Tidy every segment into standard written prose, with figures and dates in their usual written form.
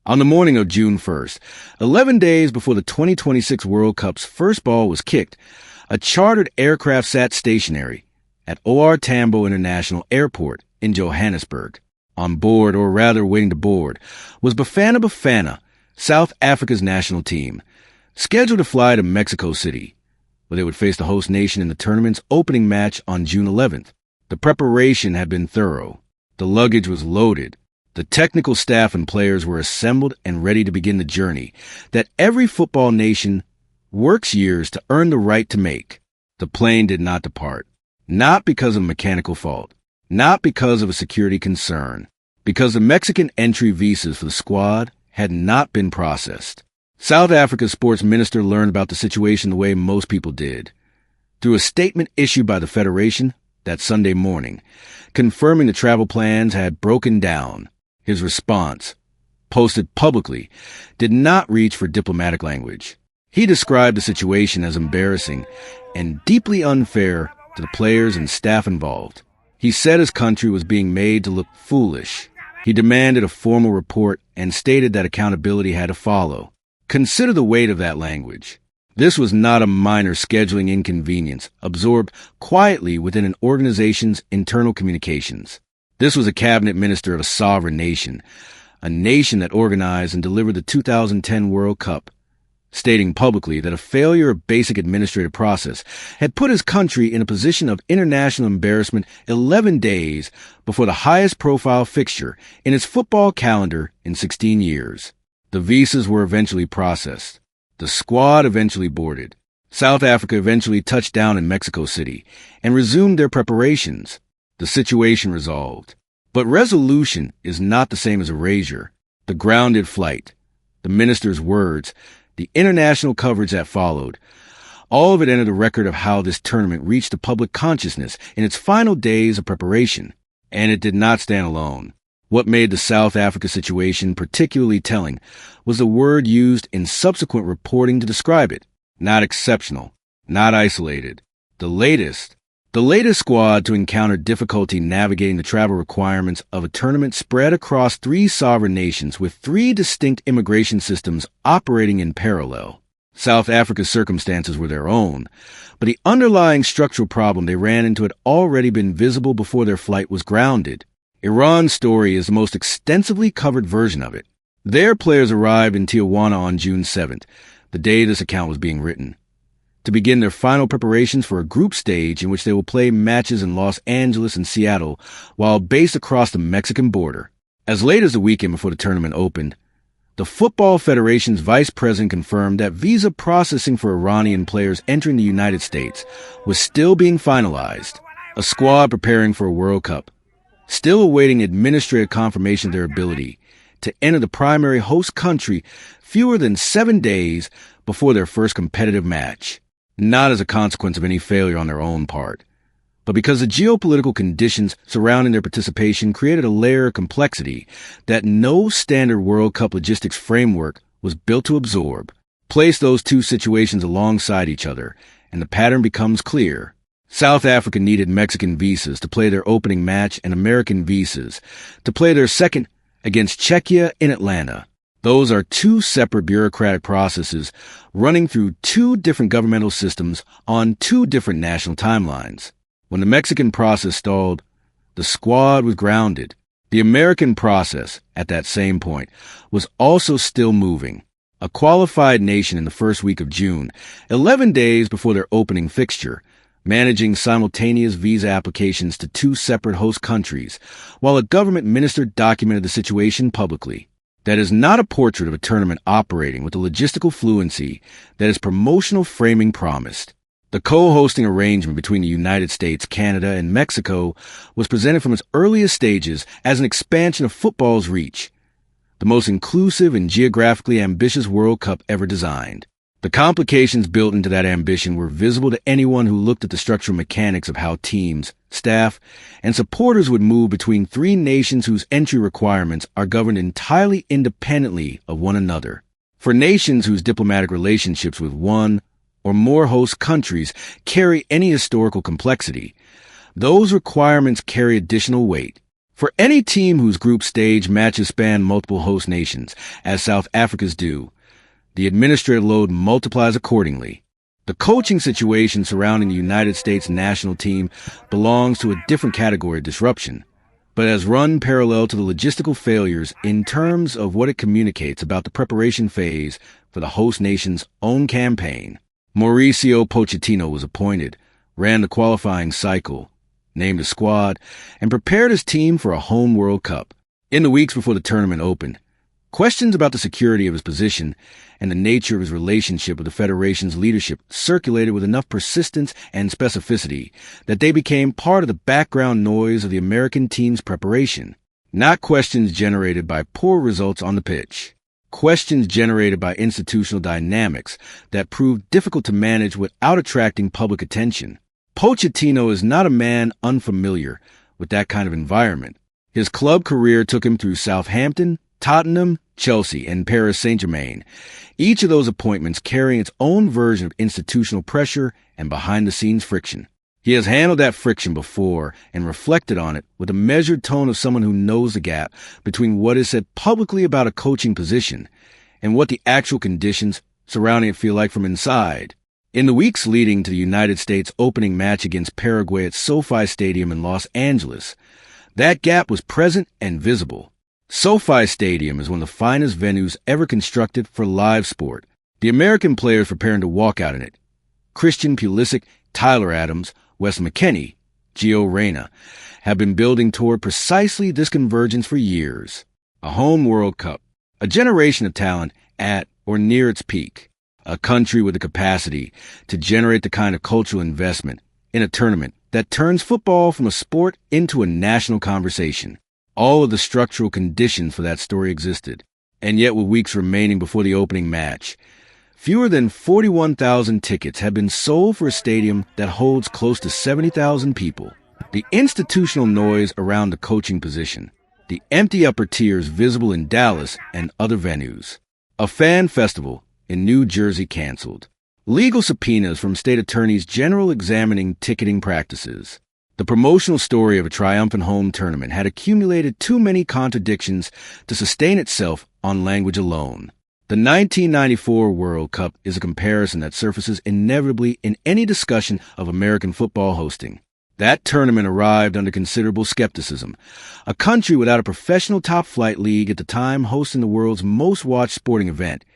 On the morning of June 1st, 11 days before the 2026 World Cup's first ball was kicked, a chartered aircraft sat stationary at OR Tambo International Airport in Johannesburg. On board, or rather waiting to board, was Bafana Bafana, South Africa's national team, scheduled to fly to Mexico City, where they would face the host nation in the tournament's opening match on June 11th. The preparation had been thorough. The luggage was loaded. The technical staff and players were assembled and ready to begin the journey that every football nation works years to earn the right to make. The plane did not depart, not because of a mechanical fault, not because of a security concern, because the Mexican entry visas for the squad had not been processed. South Africa's sports minister learned about the situation the way most people did, through a statement issued by the Federation that Sunday morning, confirming the travel plans had broken down. His response, posted publicly, did not reach for diplomatic language. He described the situation as embarrassing and deeply unfair to the players and staff involved. He said his country was being made to look foolish. He demanded a formal report and stated that accountability had to follow. Consider the weight of that language. This was not a minor scheduling inconvenience absorbed quietly within an organization's internal communications. This was a cabinet minister of a sovereign nation, a nation that organized and delivered the 2010 World Cup, stating publicly that a failure of basic administrative process had put his country in a position of international embarrassment 11 days before the highest profile fixture in its football calendar in 16 years. The visas were eventually processed. The squad eventually boarded. South Africa eventually touched down in Mexico City and resumed their preparations. The situation resolved. But resolution is not the same as erasure. The grounded flight, the minister's words, the international coverage that followed, all of it entered a record of how this tournament reached the public consciousness in its final days of preparation. And it did not stand alone. What made the South Africa situation particularly telling was the word used in subsequent reporting to describe it. Not exceptional, not isolated. The latest squad to encounter difficulty navigating the travel requirements of a tournament spread across 3 sovereign nations with 3 distinct immigration systems operating in parallel. South Africa's circumstances were their own, but the underlying structural problem they ran into had already been visible before their flight was grounded. Iran's story is the most extensively covered version of it. Their players arrived in Tijuana on June 7th, the day this account was being written, to begin their final preparations for a group stage in which they will play matches in Los Angeles and Seattle while based across the Mexican border. As late as the weekend before the tournament opened, the Football Federation's vice president confirmed that visa processing for Iranian players entering the United States was still being finalized. A squad preparing for a World Cup, still awaiting administrative confirmation of their ability to enter the primary host country fewer than 7 days before their first competitive match. Not as a consequence of any failure on their own part, but because the geopolitical conditions surrounding their participation created a layer of complexity that no standard World Cup logistics framework was built to absorb. Place those 2 situations alongside each other, and the pattern becomes clear. South Africa needed Mexican visas to play their opening match and American visas to play their second against Czechia in Atlanta. Those are 2 separate bureaucratic processes running through 2 different governmental systems on 2 different national timelines. When the Mexican process stalled, the squad was grounded. The American process, at that same point, was also still moving. A qualified nation in the first week of June, 11 days before their opening fixture, managing simultaneous visa applications to 2 separate host countries, while a government minister documented the situation publicly. That is not a portrait of a tournament operating with the logistical fluency that its promotional framing promised. The co-hosting arrangement between the United States, Canada, and Mexico was presented from its earliest stages as an expansion of football's reach, the most inclusive and geographically ambitious World Cup ever designed. The complications built into that ambition were visible to anyone who looked at the structural mechanics of how teams, staff, and supporters would move between 3 nations whose entry requirements are governed entirely independently of one another. For nations whose diplomatic relationships with one or more host countries carry any historical complexity, those requirements carry additional weight. For any team whose group stage matches span multiple host nations, as South Africa's do, the administrative load multiplies accordingly. The coaching situation surrounding the United States national team belongs to a different category of disruption, but has run parallel to the logistical failures in terms of what it communicates about the preparation phase for the host nation's own campaign. Mauricio Pochettino was appointed, ran the qualifying cycle, named a squad, and prepared his team for a home World Cup. In the weeks before the tournament opened, questions about the security of his position and the nature of his relationship with the Federation's leadership circulated with enough persistence and specificity that they became part of the background noise of the American team's preparation. Not questions generated by poor results on the pitch. Questions generated by institutional dynamics that proved difficult to manage without attracting public attention. Pochettino is not a man unfamiliar with that kind of environment. His club career took him through Southampton, Tottenham, Chelsea, and Paris Saint-Germain, each of those appointments carrying its own version of institutional pressure and behind-the-scenes friction. He has handled that friction before and reflected on it with a measured tone of someone who knows the gap between what is said publicly about a coaching position and what the actual conditions surrounding it feel like from inside. In the weeks leading to the United States opening match against Paraguay at SoFi Stadium in Los Angeles, that gap was present and visible. SoFi Stadium is one of the finest venues ever constructed for live sport. The American players preparing to walk out in it, Christian Pulisic, Tyler Adams, Wes McKennie, Gio Reyna, have been building toward precisely this convergence for years. A home World Cup, a generation of talent at or near its peak, a country with the capacity to generate the kind of cultural investment in a tournament that turns football from a sport into a national conversation. All of the structural conditions for that story existed, and yet with weeks remaining before the opening match, fewer than 41,000 tickets have been sold for a stadium that holds close to 70,000 people. The institutional noise around the coaching position, the empty upper tiers visible in Dallas and other venues. A fan festival in New Jersey canceled. Legal subpoenas from state attorneys general examining ticketing practices. The promotional story of a triumphant home tournament had accumulated too many contradictions to sustain itself on language alone. The 1994 World Cup is a comparison that surfaces inevitably in any discussion of American football hosting. That tournament arrived under considerable skepticism. A country without a professional top-flight league at the time hosting the world's most-watched sporting event,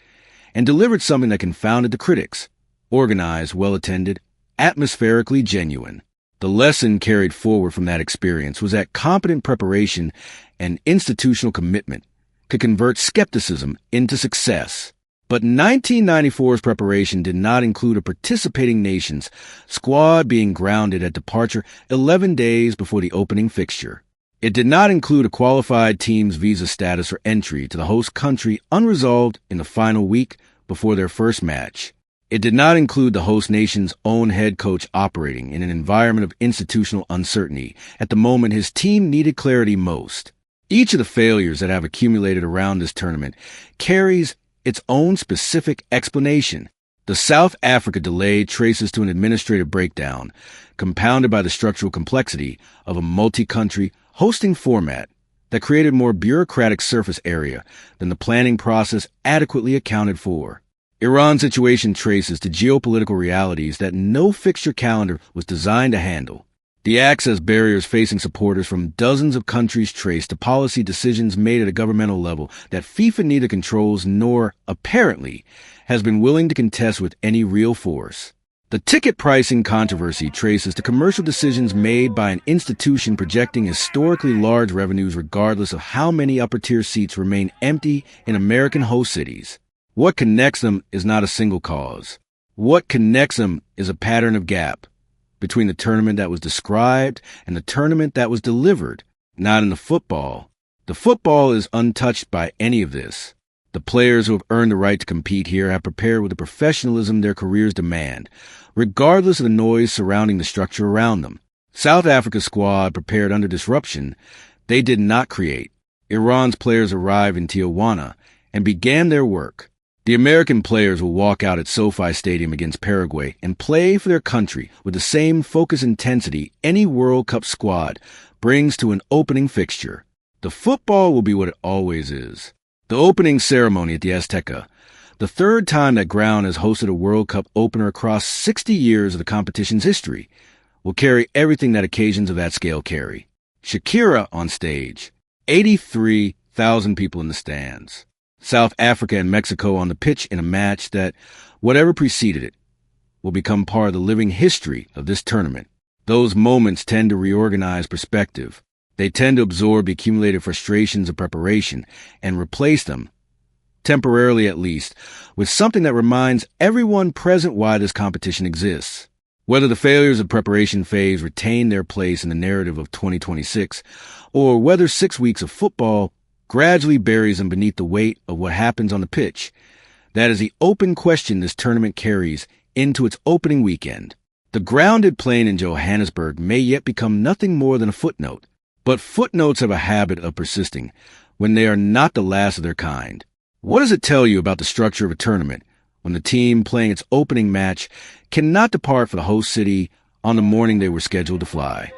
and delivered something that confounded the critics. Organized, well-attended, atmospherically genuine. The lesson carried forward from that experience was that competent preparation and institutional commitment could convert skepticism into success. But 1994's preparation did not include a participating nation's squad being grounded at departure 11 days before the opening fixture. It did not include a qualified team's visa status or entry to the host country unresolved in the final week before their first match. It did not include the host nation's own head coach operating in an environment of institutional uncertainty at the moment his team needed clarity most. Each of the failures that have accumulated around this tournament carries its own specific explanation. The South Africa delay traces to an administrative breakdown, compounded by the structural complexity of a multi-country hosting format that created more bureaucratic surface area than the planning process adequately accounted for. Iran's situation traces to geopolitical realities that no fixture calendar was designed to handle. The access barriers facing supporters from dozens of countries trace to policy decisions made at a governmental level that FIFA neither controls nor, apparently, has been willing to contest with any real force. The ticket pricing controversy traces to commercial decisions made by an institution projecting historically large revenues regardless of how many upper-tier seats remain empty in American host cities. What connects them is not a single cause. What connects them is a pattern of gap between the tournament that was described and the tournament that was delivered, not in the football. The football is untouched by any of this. The players who have earned the right to compete here have prepared with the professionalism their careers demand, regardless of the noise surrounding the structure around them. South Africa's squad prepared under disruption they did not create. Iran's players arrived in Tijuana and began their work. The American players will walk out at SoFi Stadium against Paraguay and play for their country with the same focus intensity any World Cup squad brings to an opening fixture. The football will be what it always is. The opening ceremony at the Azteca, the third time that ground has hosted a World Cup opener across 60 years of the competition's history, will carry everything that occasions of that scale carry. Shakira on stage, 83,000 people in the stands. South Africa and Mexico on the pitch in a match that, whatever preceded it, will become part of the living history of this tournament. Those moments tend to reorganize perspective. They tend to absorb the accumulated frustrations of preparation and replace them, temporarily at least, with something that reminds everyone present why this competition exists. Whether the failures of preparation phase retain their place in the narrative of 2026, or whether 6 weeks of football gradually buries them beneath the weight of what happens on the pitch, that is the open question this tournament carries into its opening weekend. The grounded plane in Johannesburg may yet become nothing more than a footnote, but footnotes have a habit of persisting when they are not the last of their kind. What does it tell you about the structure of a tournament when the team playing its opening match cannot depart for the host city on the morning they were scheduled to fly?